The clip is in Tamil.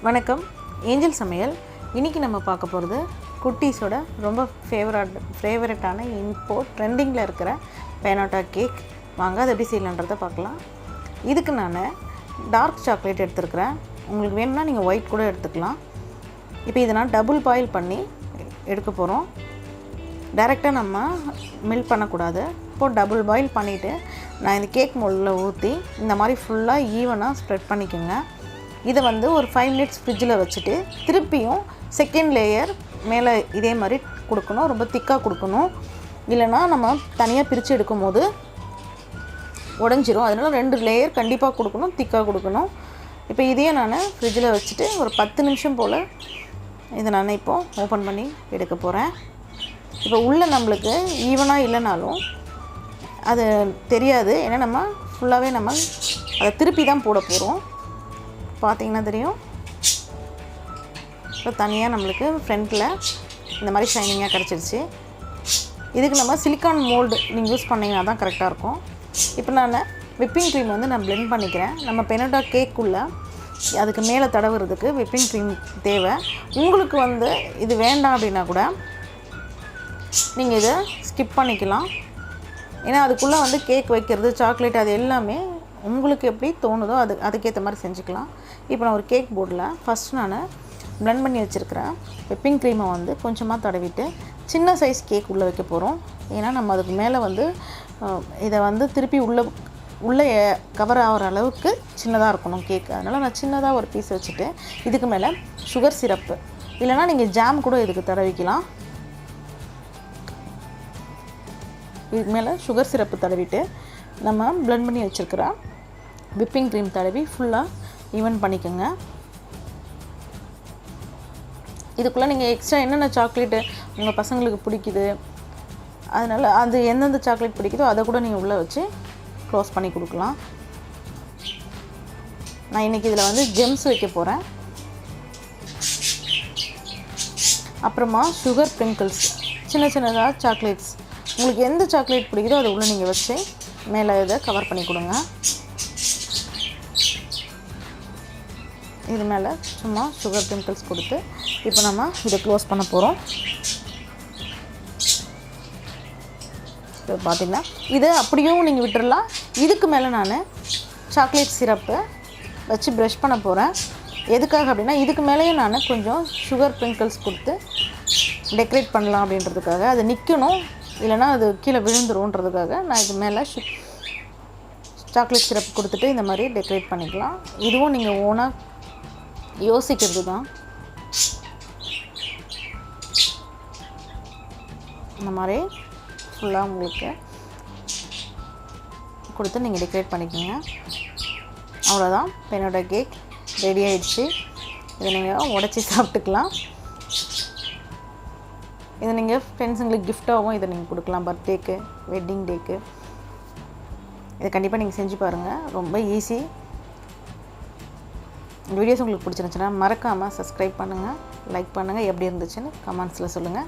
வணக்கம், ஏஞ்சல் சமையல். இன்றைக்கி நம்ம பார்க்க போகிறது குட்டீஸோட ரொம்ப ஃபேவரட்டான இப்போ ட்ரெண்டிங்கில் இருக்கிற பினாட்டா கேக். வாங்க அதை எப்படி செய்யலான்றதை பார்க்கலாம். இதுக்கு நான் டார்க் சாக்லேட் எடுத்துருக்கிறேன். உங்களுக்கு வேணும்னா நீங்கள் ஒயிட் கூட எடுத்துக்கலாம். இப்போ இதை நான் டபுள் பாயில் பண்ணி எடுக்க போகிறோம். டைரெக்டாக நம்ம மெல்ட் பண்ணக்கூடாது. இப்போது டபுள் பாயில் பண்ணிவிட்டு நான் இந்த கேக் மோல்டில் ஊற்றி இந்த மாதிரி ஃபுல்லாக ஈவனாக ஸ்ப்ரெட் பண்ணிக்கோங்க. இதை ஒரு 5 மினிட்ஸ் ஃப்ரிட்ஜில் வச்சுட்டு திருப்பியும் செகண்ட் லேயர் மேலே இதே மாதிரி கொடுக்கணும். ரொம்ப திக்காக கொடுக்கணும், இல்லைனா நம்ம தனியாக பிரித்து எடுக்கும் போது உடஞ்சிரும். அதனால் 2 லேயர் கண்டிப்பாக கொடுக்கணும், திக்காக கொடுக்கணும். இப்போ இதையே நான் ஃப்ரிட்ஜில் வச்சுட்டு ஒரு 10 நிமிஷம் போல் இதை நான் இப்போது ஓப்பன் பண்ணி எடுக்க போகிறேன். இப்போ உள்ளே நம்மளுக்கு ஈவனாக இல்லைனாலும் அது தெரியாது, ஏன்னா நம்ம ஃபுல்லாகவே நம்ம அதை திருப்பி தான் போட போகிறோம். பார்த்திங்கன்னா தெரியும். இப்போ தனியாக நம்மளுக்கு ஃப்ரண்ட்டில் இந்த மாதிரி ஷைனிங்காக கிடச்சிருச்சு. இதுக்கு நம்ம சிலிக்கான் மோல்டு நீங்கள் யூஸ் பண்ணிங்கன்னா தான் கரெக்டாக இருக்கும். இப்போ நான் விப்பிங் க்ரீம் நான் பிளெண்ட் பண்ணிக்கிறேன். நம்ம பினாட்டா கேக்குள்ளே அதுக்கு மேலே தடவுறதுக்கு விப்பிங் க்ரீம் தேவை. உங்களுக்கு இது வேண்டாம் அப்படின்னா கூட நீங்கள் இதை ஸ்கிப் பண்ணிக்கலாம். ஏன்னா அதுக்குள்ளே கேக் வைக்கிறது, சாக்லேட், அது எல்லாமே உங்களுக்கு எப்படி தோணுதோ அதுக்கேற்ற மாதிரி செஞ்சுக்கலாம். இப்போ நான் ஒரு கேக் போர்டில் ஃபஸ்ட் நான் பிளெண்ட் பண்ணி வச்சுருக்கிறேன் விப்பிங் க்ரீமை கொஞ்சமாக தடவிட்டு சின்ன சைஸ் கேக் உள்ளே வைக்க போகிறோம். ஏன்னா நம்ம அதுக்கு மேலே இதை திருப்பி உள்ளே கவர் ஆகிற அளவுக்கு சின்னதாக இருக்கணும் கேக். அதனால் நான் சின்னதாக ஒரு பீஸ் வச்சுட்டு இதுக்கு மேலே சுகர் சிரப்பு, இல்லைனா நீங்கள் ஜாம் கூட இதுக்கு தடவிக்கலாம். இதுக்கு மேலே சுகர் சிரப்பு தடவிட்டு நம்ம பிளெண்ட் பண்ணி வச்சுருக்கிற விப்பிங் க்ரீம் தடவி ஃபுல்லாக ஈவன் பண்ணிக்கோங்க. இதுக்குள்ளே நீங்கள் எக்ஸ்ட்ரா என்னென்ன சாக்லேட்டு உங்கள் பசங்களுக்கு பிடிக்குது, அதனால் அது எந்தெந்த சாக்லேட் பிடிக்குதோ அதை கூட நீங்கள் உள்ளே வச்சு க்ளோஸ் பண்ணி கொடுக்கலாம். நான் இன்றைக்கி இதில் ஜெம்ஸ் வைக்க போகிறேன். அப்புறமா சுகர் ஸ்ப்ரிங்கிள்ஸ், சின்ன சின்னதாக சாக்லேட்ஸ், உங்களுக்கு எந்த சாக்லேட் பிடிக்குதோ அதை உள்ளே நீங்கள் வச்சு மேலே இதை கவர் பண்ணி கொடுங்க. இது மேலே சும்மா சுகர் ஸ்ப்ரிங்கிள்ஸ் கொடுத்து இப்போ நம்ம இதை க்ளோஸ் பண்ண போகிறோம். இப்போ பார்த்திங்கன்னா இதை அப்படியும் நீங்கள் விட்டுடலாம். இதுக்கு மேலே நான் சாக்லேட் சிரப்பை வச்சு ப்ரஷ் பண்ண போகிறேன். எதுக்காக அப்படின்னா இதுக்கு மேலேயும் நான் கொஞ்சம் சுகர் ஸ்ப்ரிங்கிள்ஸ் கொடுத்து டெக்கரேட் பண்ணலாம் அப்படின்றதுக்காக. அது நிற்கணும், இல்லைனா அது கீழே விழுந்துருன்றதுக்காக நான் இது மேலே சாக்லேட் சிரப் கொடுத்துட்டு இந்த மாதிரி டெக்கரேட் பண்ணிக்கலாம். இதுவும் நீங்கள் ஓனாக யோசிக்கிறது தான். இந்த மாதிரி ஃபுல்லாக உங்களுக்கு கொடுத்து நீங்கள் டெக்கரேட் பண்ணிக்கோங்க. அவ்வளோதான், பினாட்டா கேக் ரெடி ஆகிடுச்சு. இதை நீங்கள் உடச்சி சாப்பிட்டுக்கலாம். இதை நீங்கள் ஃப்ரெண்ட்ஸுங்களுக்கு கிஃப்டாகவும் இதை நீங்கள் கொடுக்கலாம். பர்த்டேக்கு, வெட்டிங் டேக்கு. இதை கண்டிப்பாக நீங்கள் செஞ்சு பாருங்கள், ரொம்ப ஈஸி. இந்த வீடியோஸ் உங்களுக்கு பிடிச்சிருந்துச்சுன்னா மறக்காமல் சப்ஸ்கிரைப் பண்ணுங்கள், லைக் பண்ணுங்கள். எப்படி இருந்துச்சுன்னு கமெண்ட்ஸில் சொல்லுங்கள்.